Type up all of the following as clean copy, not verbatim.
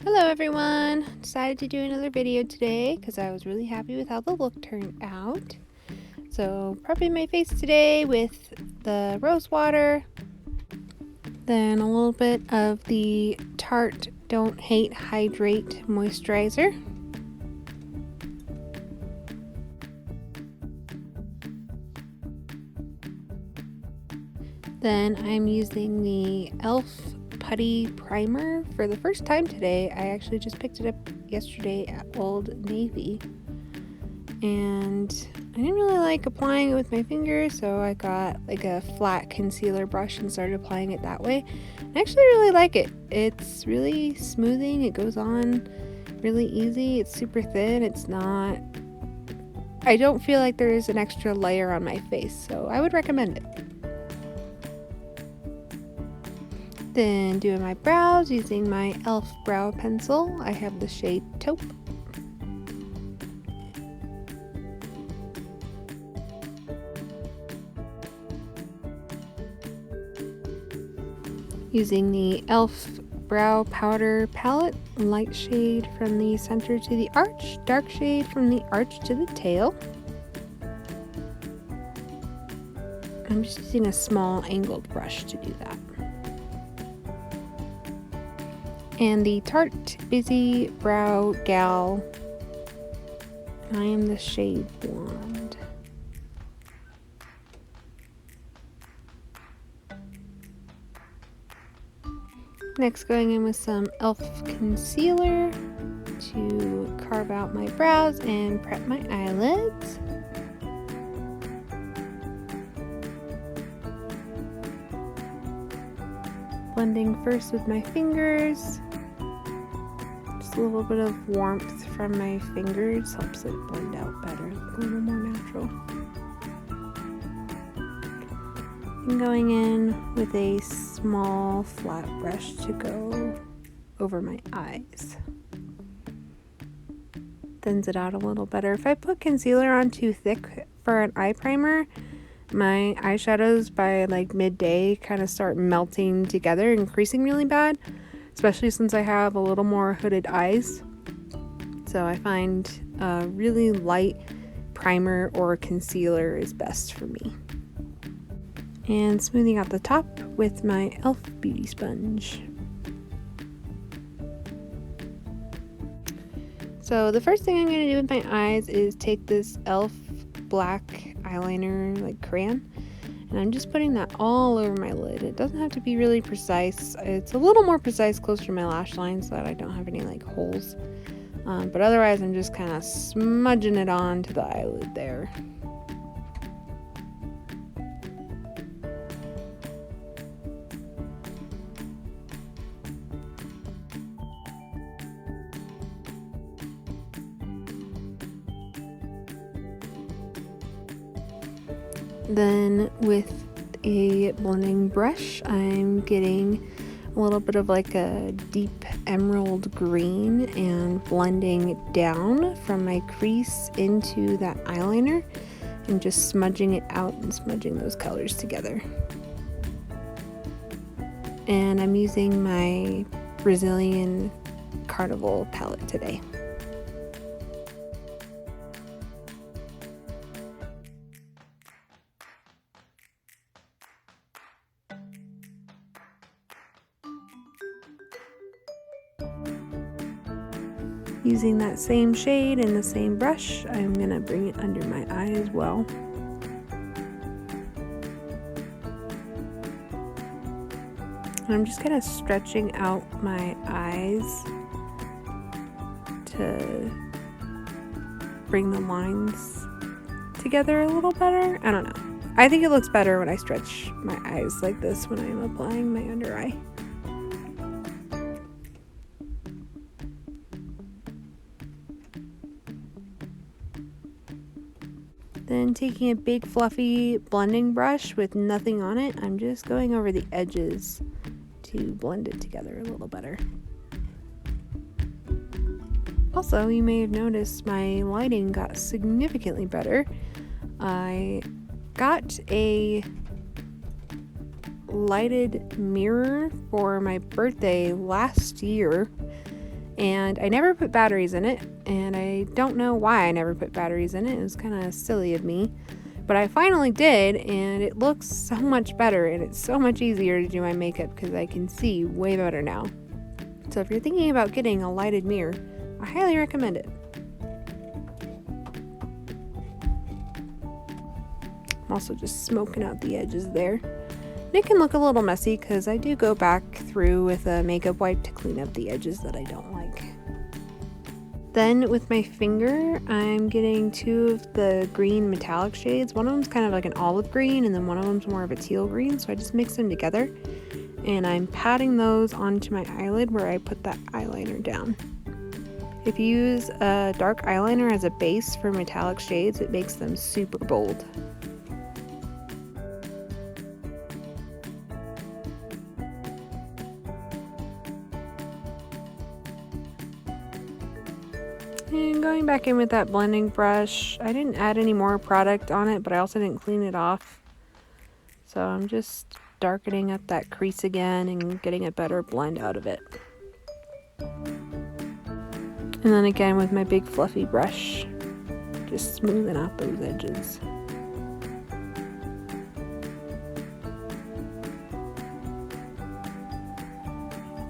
Hello everyone! Decided to do another video today because I was really happy with how the look turned out. So prepping my face today with the rose water, then a little bit of the Tarte Don't Hate Hydrate Moisturizer. Then I'm using the e.l.f. Putty primer for the first time today. I actually just picked it up yesterday at Old Navy, and I didn't really like applying it with my fingers, so I got like a flat concealer brush and started applying it that way. I actually really like it. It's really smoothing. It goes on really easy. It's super thin. I don't feel like there is an extra layer on my face, so I would recommend it. Then doing my brows using my e.l.f. brow pencil. I have the shade Taupe. Using the e.l.f. brow powder palette, light shade from the center to the arch, dark shade from the arch to the tail. I'm just using a small angled brush to do that. And the Tarte Busy Brow Gal, I am the shade Blonde. Next, going in with some e.l.f. concealer to carve out my brows and prep my eyelids. Blending first with my fingers. Just a little bit of warmth from my fingers helps it blend out better, a little more natural. And going in with a small flat brush to go over my eyes. Thins it out a little better. If I put concealer on too thick for an eye primer, my eyeshadows by like midday kind of start melting together and creasing really bad, especially since I have a little more hooded eyes. So I find a really light primer or concealer is best for me. And smoothing out the top with my e.l.f. beauty sponge. So the first thing I'm going to do with my eyes is take this e.l.f. black eyeliner, like crayon, and I'm just putting that all over my lid. It doesn't have to be really precise. It's a little more precise closer to my lash line so that I don't have any like holes. But otherwise I'm just kind of smudging it onto the eyelid there. Then with a blending brush, I'm getting a little bit of like a deep emerald green and blending it down from my crease into that eyeliner and just smudging it out and smudging those colors together. And I'm using my Brazilian Carnival palette today. Using that same shade and the same brush, I'm going to bring it under my eye as well. And I'm just kind of stretching out my eyes to bring the lines together a little better. I don't know. I think it looks better when I stretch my eyes like this when I'm applying my under eye. Then taking a big fluffy blending brush with nothing on it, I'm just going over the edges to blend it together a little better. Also, you may have noticed my lighting got significantly better. I got a lighted mirror for my birthday last year, and I never put batteries in it, and I don't know why I never put batteries in it. It was kind of silly of me, but I finally did, and it looks so much better, and it's so much easier to do my makeup because I can see way better now. So if you're thinking about getting a lighted mirror, I highly recommend it. I'm also just smoking out the edges there. It can look a little messy because I do go back through with a makeup wipe to clean up the edges that I don't like. Then with my finger, I'm getting two of the green metallic shades. One of them's kind of like an olive green, and then one of them's more of a teal green, so I just mix them together. And I'm patting those onto my eyelid where I put that eyeliner down. If you use a dark eyeliner as a base for metallic shades, it makes them super bold. And going back in with that blending brush, I didn't add any more product on it, but I also didn't clean it off. So I'm just darkening up that crease again and getting a better blend out of it. And then again with my big fluffy brush, just smoothing out those edges.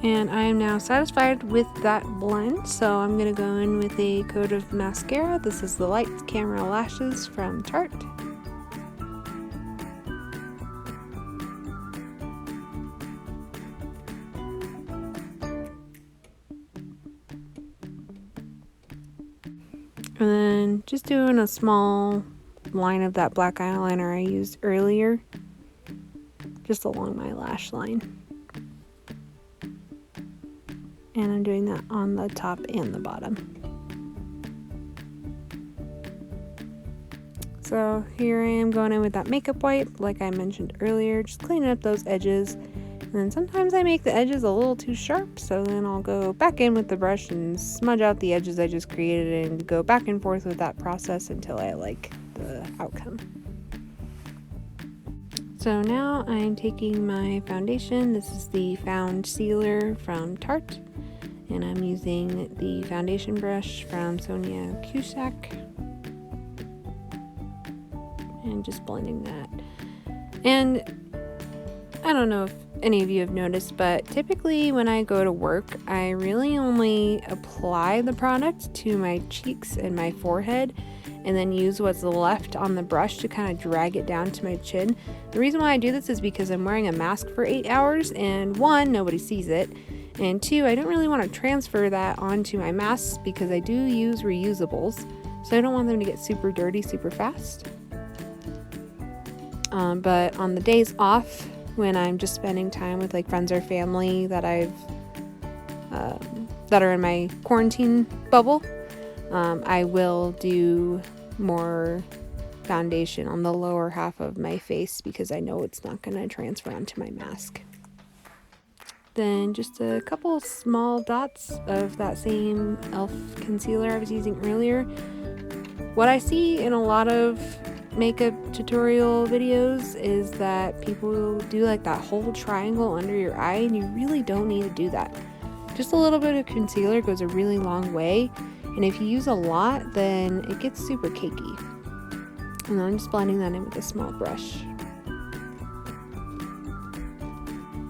And I am now satisfied with that blend, so I'm going to go in with a coat of mascara. This is the Light Camera Lashes from Tarte. And then just doing a small line of that black eyeliner I used earlier, just along my lash line. And I'm doing that on the top and the bottom. So here I am going in with that makeup wipe, like I mentioned earlier, just cleaning up those edges. And then sometimes I make the edges a little too sharp, so then I'll go back in with the brush and smudge out the edges I just created and go back and forth with that process until I like the outcome. So now I'm taking my foundation. This is the Found Sealer from Tarte. And I'm using the foundation brush from Sonia Cusack. And just blending that. And I don't know if any of you have noticed, but typically when I go to work, I really only apply the product to my cheeks and my forehead, and then use what's left on the brush to kind of drag it down to my chin. The reason why I do this is because I'm wearing a mask for 8 hours, and one, nobody sees it, and two, I don't really want to transfer that onto my masks because I do use reusables, so I don't want them to get super dirty super fast. But on the days off, when I'm just spending time with like friends or family that that are in my quarantine bubble, I will do more foundation on the lower half of my face because I know it's not going to transfer onto my mask. Then just a couple small dots of that same e.l.f. concealer I was using earlier. What I see in a lot of makeup tutorial videos is that people do like that whole triangle under your eye, and you really don't need to do that. Just a little bit of concealer goes a really long way, and if you use a lot, then it gets super cakey. And then I'm just blending that in with a small brush.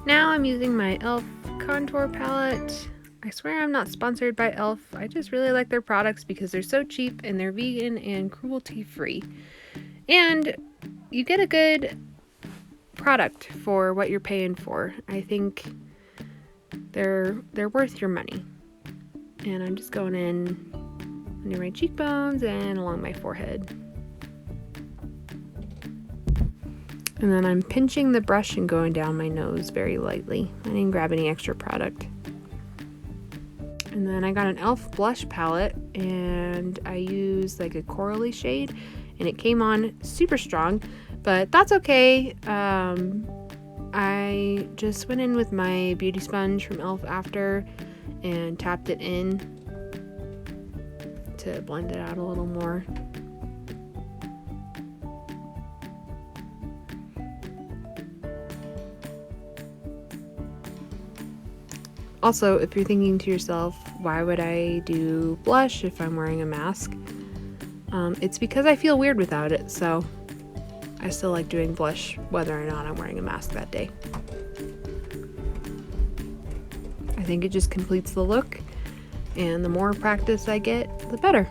Now I'm using my e.l.f. contour palette. I swear I'm not sponsored by e.l.f. I just really like their products because they're so cheap and they're vegan and cruelty free. And you get a good product for what you're paying for. I think they're worth your money. And I'm just going in under my cheekbones and along my forehead. And then I'm pinching the brush and going down my nose very lightly. I didn't grab any extra product. And then I got an e.l.f. blush palette, and I used like a corally shade, and it came on super strong, but that's okay. I just went in with my beauty sponge from e.l.f. After and tapped it in to blend it out a little more. Also, if you're thinking to yourself, why would I do blush if I'm wearing a mask? It's because I feel weird without it, so I still like doing blush whether or not I'm wearing a mask that day. I think it just completes the look, and the more practice I get, the better.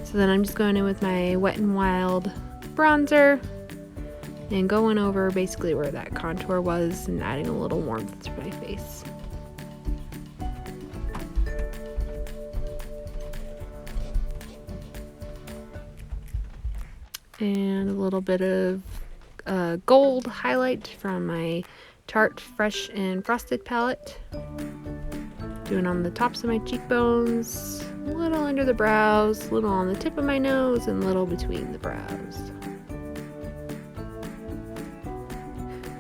So then I'm just going in with my Wet n Wild bronzer and going over basically where that contour was and adding a little warmth to my face. And a little bit of gold highlight from my Tarte Fresh and Frosted palette. Doing on the tops of my cheekbones, a little under the brows, a little on the tip of my nose, and a little between the brows.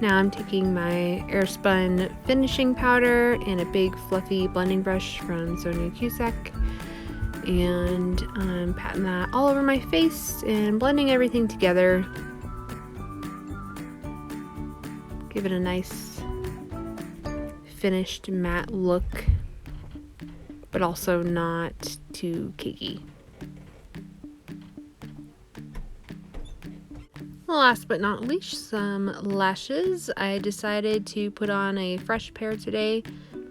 Now I'm taking my Airspun finishing powder and a big fluffy blending brush from Sonia Cusack, and I'm patting that all over my face and blending everything together. Give it a nice finished matte look, but also not too cakey. Last but not least, some lashes. I decided to put on a fresh pair today.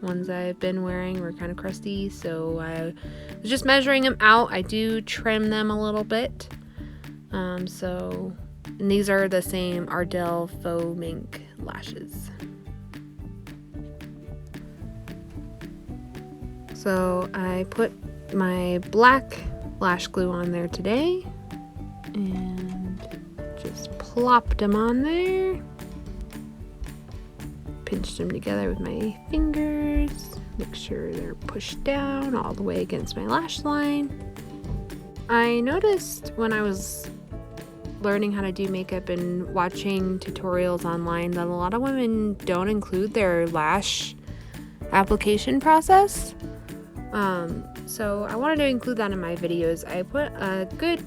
Ones I've been wearing were kind of crusty, so I was just measuring them out. I do trim them a little bit. And these are the same Ardell Faux Mink lashes. So I put my black lash glue on there today and just plopped them on there. Pinched them together with my fingers. Make sure they're pushed down all the way against my lash line. I noticed when I was learning how to do makeup and watching tutorials online that a lot of women don't include their lash application process. So I wanted to include that in my videos. I put a good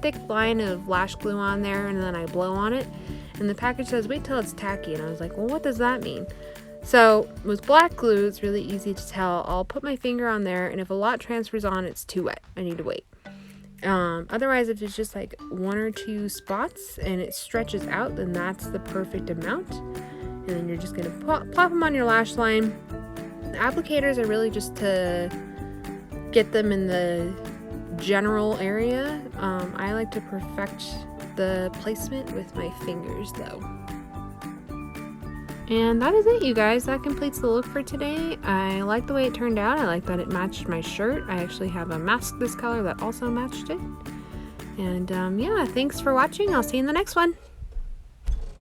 thick line of lash glue on there, and then I blow on it, and the package says wait till it's tacky, and I was like, well, what does that mean? So with black glue, it's really easy to tell. I'll put my finger on there, and if a lot transfers on, it's too wet. I need to wait. Otherwise, if it's just like one or two spots and it stretches out, then that's the perfect amount. And then you're just gonna plop them on your lash line. The applicators are really just to get them in the general area. I like to perfect the placement with my fingers though. And that is it, you guys. That completes the look for today. I like the way it turned out. I like that it matched my shirt. I actually have a mask this color that also matched it. And yeah, thanks for watching. I'll see you in the next one.